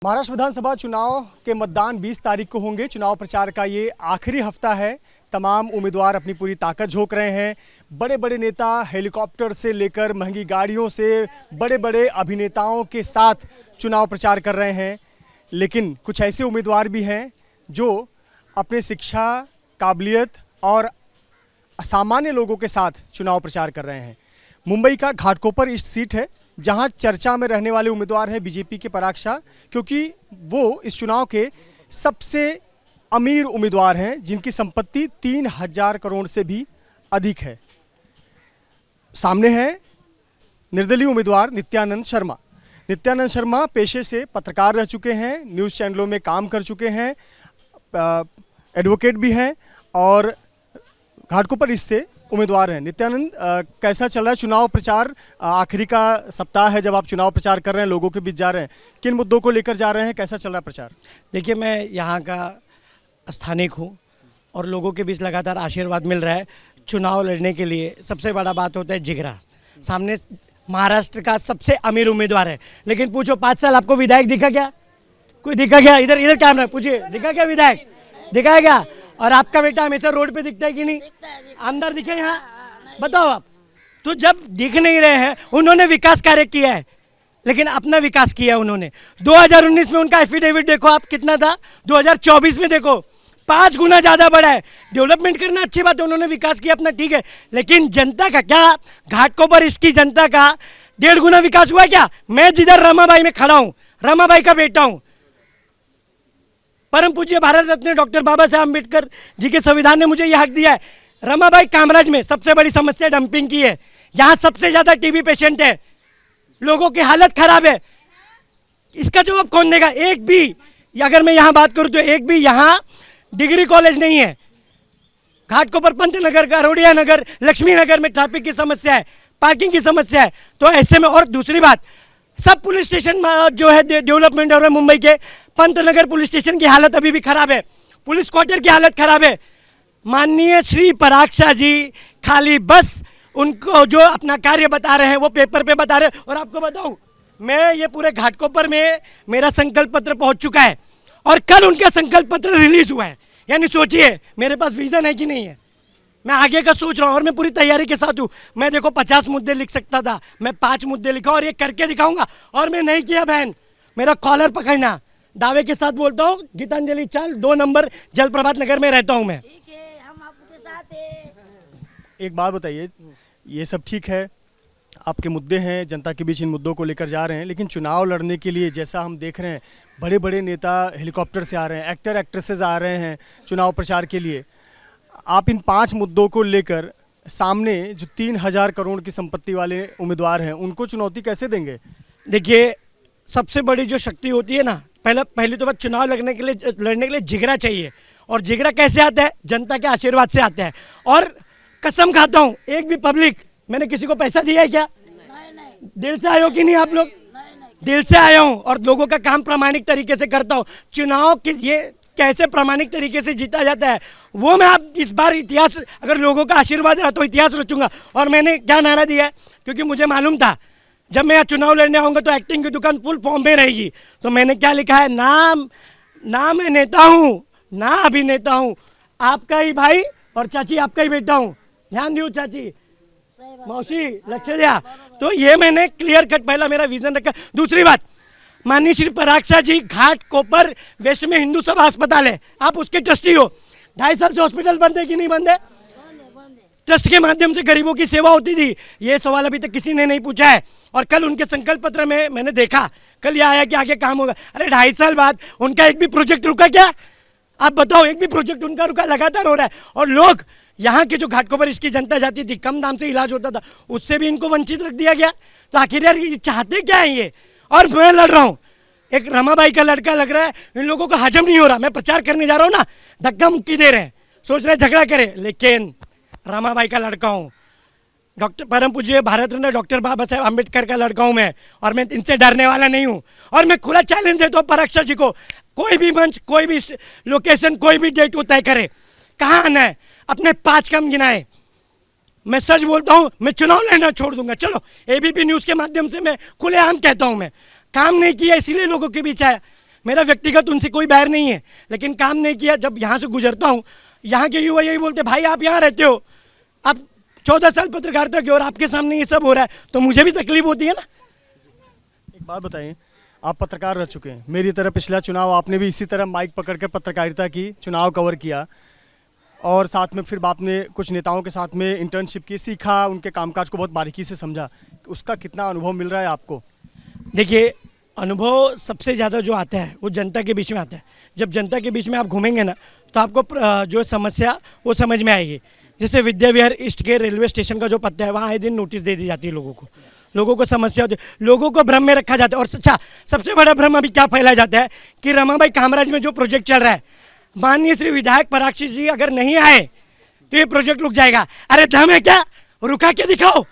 महाराष्ट्र विधानसभा चुनाव के मतदान 20 तारीख को होंगे। चुनाव प्रचार का ये आखिरी हफ्ता है। तमाम उम्मीदवार अपनी पूरी ताकत झोंक रहे हैं। बड़े बड़े नेता हेलीकॉप्टर से लेकर महंगी गाड़ियों से बड़े बड़े अभिनेताओं के साथ चुनाव प्रचार कर रहे हैं। लेकिन कुछ ऐसे उम्मीदवार भी हैं जो अपने शिक्षा, काबिलियत और सामान्य लोगों के साथ चुनाव प्रचार कर रहे हैं। मुंबई का घाटकोपर ईस्ट सीट है जहां चर्चा में रहने वाले उम्मीदवार हैं बीजेपी के पराग शाह, क्योंकि वो इस चुनाव के सबसे अमीर उम्मीदवार हैं जिनकी संपत्ति 3000 करोड़ से भी अधिक है। सामने है निर्दलीय उम्मीदवार नित्यानंद शर्मा। नित्यानंद शर्मा पेशे से पत्रकार रह चुके हैं, न्यूज़ चैनलों में काम कर चुके हैं, एडवोकेट भी हैं और घाटकोपर ईस्ट से उम्मीदवार हैं। नित्यानंद, कैसा चल रहा है चुनाव प्रचार? आखिरी का सप्ताह है जब आप चुनाव प्रचार कर रहे हैं, लोगों के बीच जा रहे हैं, किन मुद्दों को लेकर जा रहे हैं, कैसा चल रहा है प्रचार? देखिए, मैं यहाँ का स्थानिक हूँ और लोगों के बीच लगातार आशीर्वाद मिल रहा है। चुनाव लड़ने के लिए सबसे बड़ा बात होता है जिगरा। सामने महाराष्ट्र का सबसे अमीर उम्मीदवार है, लेकिन पूछो 5 साल आपको विधायक दिखा क्या? कोई दिखा क्या? इधर इधर कैमरा पूछिए, दिखा क्या विधायक? दिखा है क्या? और आपका बेटा हमेशा रोड पे दिखता है कि नहीं? अंदर दिखे यहाँ? बताओ आप। तो जब दिख नहीं रहे हैं, उन्होंने विकास कार्य किया है, लेकिन अपना विकास किया उन्होंने। 2019 में उनका एफिडेविट देखो आप कितना था, 2024 में देखो 5 गुना ज़्यादा बढ़ा है। डेवलपमेंट करना अच्छी बात है, उन्होंने विकास किया अपना, ठीक है, लेकिन जनता का क्या? घाटकोपर इसकी जनता का 1.5 गुना विकास हुआ क्या? मैं जिधर रमाबाई में खड़ा हूँ, रमाबाई का बेटा हूँ। परम पूज्य भारत रत्न डॉक्टर बाबा साहब अम्बेडकर जी के संविधान ने मुझे यह हक दिया है। रमाबाई कामराज में सबसे बड़ी समस्या डंपिंग की है। यहाँ सबसे ज्यादा टीबी पेशेंट है, लोगों की हालत खराब है। इसका जवाब कौन देगा? एक भी, अगर मैं यहाँ बात करूँ तो एक भी यहाँ डिग्री कॉलेज नहीं है। घाटकोपर, पंतनगर, गारोडिया नगर, लक्ष्मी नगर में ट्रैफिक की समस्या है, पार्किंग की समस्या है। तो ऐसे में, और दूसरी बात, सब पुलिस स्टेशन जो है डेवलपमेंट हो रहा है मुंबई के। पंतनगर पुलिस स्टेशन की हालत अभी भी खराब है, पुलिस क्वार्टर की हालत खराब है। माननीय श्री पराग शाह जी खाली बस उनको जो अपना कार्य बता रहे हैं वो पेपर पे बता रहे हैं। और आपको बताऊं, मैं ये पूरे घाटकोपर में मेरा संकल्प पत्र पहुंच चुका है और कल उनका संकल्प पत्र रिलीज हुआ है। यानी सोचिए मेरे पास विजन है कि नहीं है। मैं आगे का सोच रहा हूँ और मैं पूरी तैयारी के साथ हूँ। मैं देखो 50 मुद्दे लिख सकता था, मैं 5 मुद्दे लिखा और ये करके दिखाऊंगा। और मैं नहीं किया बहन, मेरा कॉलर पकड़ना। दावे के साथ बोलता हूँ, गीतांजलि चाल 2 नंबर जलप्रभात नगर में रहता हूँ मैं। ठीक है, हम आपके साथ हैं। एक बात बताइए, ये सब ठीक है, आपके मुद्दे हैं, जनता के बीच इन मुद्दों को लेकर जा रहे हैं, लेकिन चुनाव लड़ने के लिए जैसा हम देख रहे हैं, बड़े बड़े नेता हेलीकॉप्टर से आ रहे हैं, एक्टर एक्ट्रेसेस आ रहे हैं चुनाव प्रचार के लिए। आप इन 5 मुद्दों को लेकर सामने जो 3000 करोड़ की संपत्ति वाले उम्मीदवार हैं उनको चुनौती कैसे देंगे? देखिए, सबसे बड़ी जो शक्ति होती है ना, पहली तो बात, चुनाव लड़ने के लिए जिगरा चाहिए। और जिगरा कैसे आता है? जनता के आशीर्वाद से आता है। और कसम खाता हूँ, एक भी पब्लिक, मैंने किसी को पैसा दिया है क्या? नहीं। दिल से आए हो कि नहीं आप लोग? नहीं। दिल से आया हूँ और लोगों का काम प्रामाणिक तरीके से करता हूँ। चुनाव के ये कैसे प्रामाणिक तरीके से जीता जाता है वो मैं आप इस बार इतिहास, अगर लोगों का आशीर्वाद रहा तो इतिहास रचूंगा। और मैंने क्या नारा दिया है, क्योंकि मुझे मालूम था जब मैं यहाँ चुनाव लड़ने आऊँगा तो एक्टिंग की दुकान फुल फॉर्म में रहेगी। तो मैंने क्या लिखा है, ना मैं नेता हूँ ना अभिनेता हूँ, आपका ही भाई और चाची आपका ही बेटा हूँ। ध्यान दियो चाची, मौसी, लक्ष्य दिया। तो ये मैंने क्लियर कट पहला मेरा विजन रखा। दूसरी बात, माननीय श्री पराग शाह जी, घाटकोपर वेस्ट में हिंदू सभा अस्पताल है, आप उसके ट्रस्टी हो। 2.5 साल से हॉस्पिटल बंद है कि नहीं बंद है? ट्रस्ट के माध्यम से गरीबों की सेवा होती थी। ये सवाल अभी तक किसी ने नहीं पूछा है। और कल उनके संकल्प पत्र में मैंने देखा, कल ये आया कि आगे काम होगा। अरे 2.5 साल बाद उनका एक भी प्रोजेक्ट रुका क्या? आप बताओ, एक भी प्रोजेक्ट उनका रुका? लगातार हो रहा है। और लोग यहाँ के जो घाटकोपर इसकी जनता जाती थी, कम दाम से इलाज होता था, उससे भी इनको वंचित रख दिया गया। तो आखिर यार ये चाहते क्या है ये? और मैं लड़ रहा हूँ, एक रमाबाई का लड़का लग रहा है, इन लोगों को हजम नहीं हो रहा। मैं प्रचार करने जा रहा हूँ ना, धक्का मुक्की दे रहे हैं, सोच रहे झगड़ा करे, लेकिन रमाबाई का लड़का हूँ, डॉक्टर परम पूज्य भारत रत्न डॉक्टर बाबा साहेब अम्बेडकर का लड़का हूँ मैं। और मैं इनसे डरने वाला नहीं हूँ। और मैं खुला चैलेंज देता हूँ पराग शाह जी को, कोई भी मंच, कोई भी लोकेशन, कोई भी डेट वो तय करे, कहाँ आना है, अपने 5 काम गिनाए। मैं सच बोलता हूँ, मैं चुनाव लड़ना छोड़ दूंगा। चलो, एबीपी न्यूज़ के माध्यम से मैं खुलेआम कहता हूँ, मैं काम नहीं किया इसीलिए लोगों के बीच आया। मेरा व्यक्तिगत उनसे कोई बैर नहीं है, लेकिन काम नहीं किया। जब यहाँ से गुजरता हूँ, यहाँ के युवा यही बोलते, भाई आप यहाँ रहते हो, आप 14 साल पत्रकारिता की और आपके सामने ये सब हो रहा है, तो मुझे भी तकलीफ होती है ना। एक बात बताइए, आप पत्रकार रह चुके हैं, मेरी तरह पिछला चुनाव आपने भी इसी तरह माइक पकड़कर पत्रकारिता की, चुनाव कवर किया, और साथ में फिर आपने कुछ नेताओं के साथ में इंटर्नशिप की, सीखा, उनके कामकाज को बहुत बारीकी से समझा। उसका कितना अनुभव मिल रहा है आपको? देखिए, अनुभव सबसे ज़्यादा जो आता है वो जनता के बीच में आता है। जब जनता के बीच में आप घूमेंगे ना, तो आपको जो समस्या वो समझ में आएगी। जैसे विद्या विहार ईस्ट के रेलवे स्टेशन का जो पत्ता है, वहाँ आए दिन नोटिस दे दी जाती है लोगों को समस्या होती है, लोगों को भ्रम में रखा जाता है। और अच्छा, सबसे बड़ा भ्रम अभी क्या फैलाया जाता है कि रमाबाई कामराज में जो प्रोजेक्ट चल रहा है, माननीय श्री विधायक पराक्षी जी अगर नहीं आए तो ये प्रोजेक्ट रुक जाएगा। अरे दम है क्या? रुका के दिखाओ।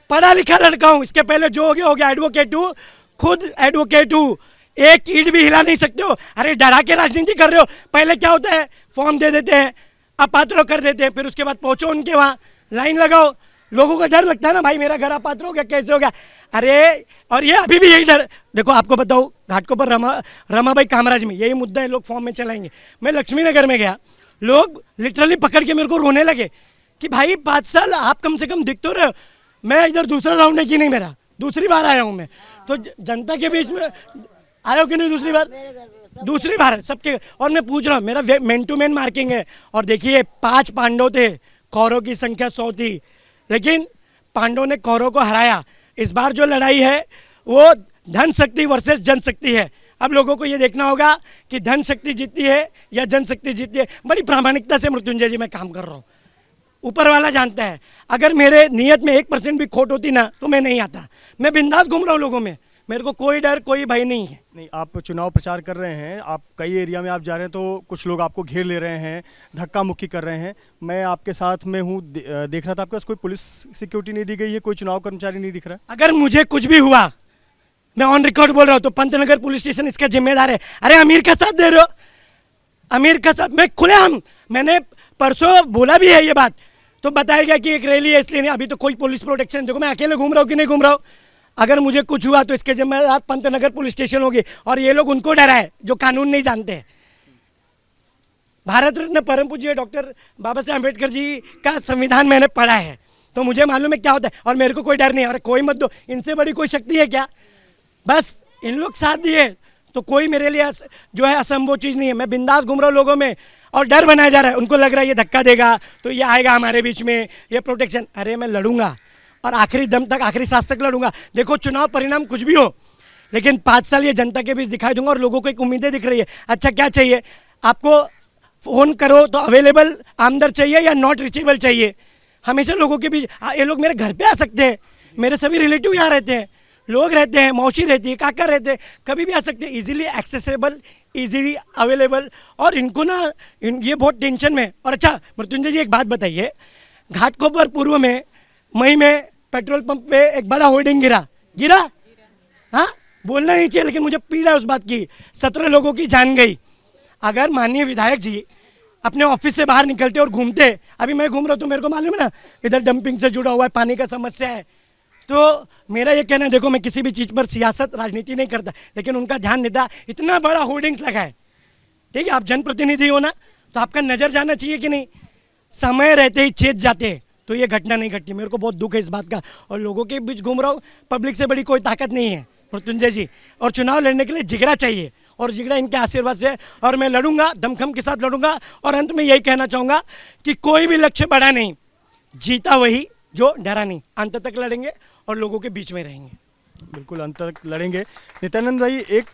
पढ़ा लिखा लड़का हूँ, इसके पहले जो हो गया एडवोकेट हूँ, खुद एडवोकेट हूँ, एक ईंट भी हिला नहीं सकते हो। अरे डरा के राजनीति कर रहे हो। पहले क्या होता है, फॉर्म दे देते हैं, अपात्र कर देते हैं, फिर उसके बाद पहुंचो उनके वहाँ, लाइन लगाओ। लोगों को डर लगता है ना, भाई मेरा घर अपात्र हो गया, कैसे हो गया। अरे और ये अभी भी यही डर। देखो आपको बताओ, घाटकोपर रमाबाई कामराज में यही मुद्दा है, लोग फॉर्म में चलाएंगे। मैं लक्ष्मी नगर में गया, लोग लिटरली पकड़ के मेरे को रोने लगे कि भाई 5 साल आप कम से कम दिख तो रहे हो। मैं इधर दूसरा राउंड है कि नहीं, मेरा दूसरी बार आया हूँ मैं, तो जनता के बीच में आया हो कि नहीं? दूसरी बार है सबके। और मैं पूछ रहा हूँ, मेरा मैन टू मैन मार्किंग है। और देखिए 5 पांडव थे, कौरव की संख्या 100 थी, लेकिन पांडवों ने कौरव को हराया। इस बार जो लड़ाई है वो धन शक्ति वर्सेस जनशक्ति है। अब लोगों को ये देखना होगा कि धन शक्ति जीतती है या जनशक्ति जीतती है। बड़ी प्रामाणिकता से मृत्युंजय जी मैं काम कर रहा हूँ, ऊपर वाला जानता है। अगर मेरे नियत में 1% भी खोट होती ना, तो मैं नहीं आता। मैं बिंदास घूम रहा हूँ लोगों में, मेरे को कोई डर कोई भय नहीं है। नहीं, आप चुनाव प्रचार कर रहे हैं, आप कई एरिया में आप जा रहे हैं, तो कुछ लोग आपको घेर ले रहे हैं, धक्का मुक्की कर रहे हैं। मैं आपके साथ में हूँ, देख रहा था आपके पास कोई पुलिस सिक्योरिटी नहीं दी गई है, कोई चुनाव कर्मचारी नहीं दिख रहा। अगर मुझे कुछ भी हुआ, मैं ऑन रिकॉर्ड बोल रहा हूँ, तो पंतनगर पुलिस स्टेशन इसका जिम्मेदार है। अरे अमीर का साथ दे रहे हो, अमीर का साथ। मैं खुलेआम, मैंने परसों बोला भी है ये बात, तो बताया गया कि एक रैली है इसलिए नहीं। अभी तो कोई पुलिस प्रोटेक्शन, देखो मैं अकेले घूम रहा हूँ कि नहीं घूम रहा हूँ। अगर मुझे कुछ हुआ तो इसके जिम्मेदार पंतनगर पुलिस स्टेशन होगी। और ये लोग उनको डराए जो कानून नहीं जानते हैं। भारत रत्न परम पूज्य डॉक्टर बाबा साहेब अम्बेडकर जी का संविधान मैंने पढ़ा है, तो मुझे मालूम है क्या होता है, और मेरे को कोई डर नहीं है। और कोई मत दो, इनसे बड़ी कोई शक्ति है क्या? बस इन लोग साथ दिए तो कोई मेरे लिए जो है असंभव चीज़ नहीं है। मैं बिंदास घूम रहा हूँ लोगों में, और डर बनाया जा रहा है। उनको लग रहा है ये धक्का देगा तो ये आएगा हमारे बीच में, ये प्रोटेक्शन। अरे मैं लड़ूंगा और आखिरी दम तक, आखिरी सांस तक लड़ूंगा। देखो चुनाव परिणाम कुछ भी हो, लेकिन 5 साल ये जनता के बीच दिखाई दूंगा, और लोगों को एक उम्मीदें दिख रही है। अच्छा क्या चाहिए आपको? फ़ोन करो तो अवेलेबल आमदर चाहिए या नॉट रीचेबल चाहिए? हमेशा लोगों के बीच, ये लोग मेरे घर पे आ सकते हैं, मेरे सभी रिलेटिव यहाँ रहते हैं, लोग रहते हैं, मौसी रहती है, काका रहते हैं, कभी भी आ सकते हैं। Easily accessible, easily available. और इनको ना ये बहुत टेंशन में। और अच्छा मृत्युंजय जी एक बात बताइए, घाटकोपर पूर्व में मई में पेट्रोल पंप पे एक बड़ा होर्डिंग गिरा, हाँ बोलना नहीं चाहिए, लेकिन मुझे पीड़ा है उस बात की। 17 लोगों की जान गई। अगर माननीय विधायक जी अपने ऑफिस से बाहर निकलते और घूमते, अभी मैं घूम रहा हूँ तो मेरे को मालूम है ना, इधर डंपिंग से जुड़ा हुआ है, पानी का समस्या है। तो मेरा ये कहना है, देखो मैं किसी भी चीज़ पर सियासत राजनीति नहीं करता, लेकिन उनका ध्यान देता। इतना बड़ा होर्डिंग्स लगा है, ठीक है, आप जनप्रतिनिधि हो ना, तो आपका नज़र जाना चाहिए कि नहीं। समय रहते ही चेत जाते तो ये घटना नहीं घटती। मेरे को बहुत दुख है इस बात का, और लोगों के बीच घूम रहा हूँ। पब्लिक से बड़ी कोई ताकत नहीं है मृत्युंजय जी, और चुनाव लड़ने के लिए जिगरा चाहिए, और जिगरा इनके आशीर्वाद से। और मैं लड़ूंगा, दमखम के साथ लड़ूंगा। और अंत में यही कहना चाहूँगा कि कोई भी लक्ष्य बड़ा नहीं, जीता वही जो डरा नहीं। अंत तक लड़ेंगे और लोगों के बीच में रहेंगे। बिल्कुल अंत तक लड़ेंगे। नित्यानंद भाई, एक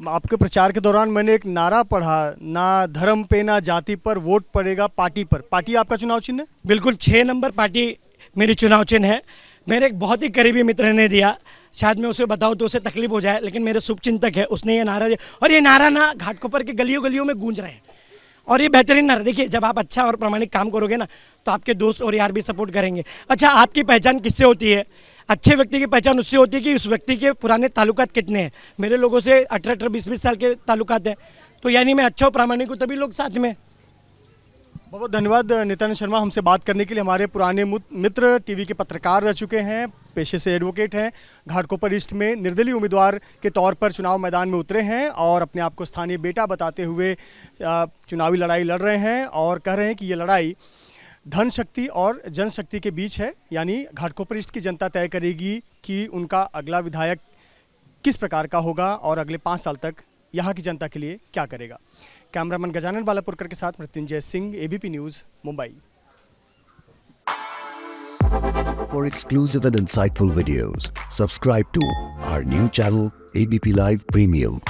आपके प्रचार के दौरान मैंने एक नारा पढ़ा, ना धर्म पे ना जाति पर, वोट पड़ेगा पार्टी पर। पार्टी आपका चुनाव चिन्ह है? बिल्कुल, 6 नंबर पार्टी मेरी चुनाव चिन्ह है। मेरे एक बहुत ही करीबी मित्र ने दिया, शायद मैं उसे बताऊं तो उसे तकलीफ हो जाए, लेकिन मेरे शुभचिंतक है, उसने ये नारा दिया। और ये नारा ना घाटकोपर के गलियों गलियों में गूंज रहे हैं, और ये बेहतरीन नारा। देखिए जब आप अच्छा और प्रामाणिक काम करोगे ना, तो आपके दोस्त और यार भी सपोर्ट करेंगे। अच्छा, आपकी पहचान किससे होती है? अच्छे व्यक्ति की पहचान उससे होती है कि उस व्यक्ति के पुराने ताल्लुकात कितने हैं। मेरे लोगों से 18-18, 20-20 साल के ताल्लुकात हैं, तो यानी मैं अच्छा और प्रामाणिक हूँ, तभी लोग साथ में। बहुत धन्यवाद नित्यानंद शर्मा, हमसे बात करने के लिए। हमारे पुराने मित्र, टीवी के पत्रकार रह चुके हैं, पेशे से एडवोकेट हैं, घाटकोपर ईस्ट में निर्दलीय उम्मीदवार के तौर पर चुनाव मैदान में उतरे हैं और अपने आप को स्थानीय बेटा बताते हुए चुनावी लड़ाई लड़ रहे हैं और कह रहे हैं कि ये लड़ाई धन शक्ति और जनशक्ति के बीच है। यानी घाटकोपर ईस्ट की जनता तय करेगी कि उनका अगला विधायक किस प्रकार का होगा और अगले 5 साल तक यहाँ की जनता के लिए क्या करेगा। कैमरामैन गजानन बालापुरकर के साथ Mrityunjay Singh, ABP news, Mumbai. For exclusive and insightful videos, subscribe to our new channel ABP Live Premium.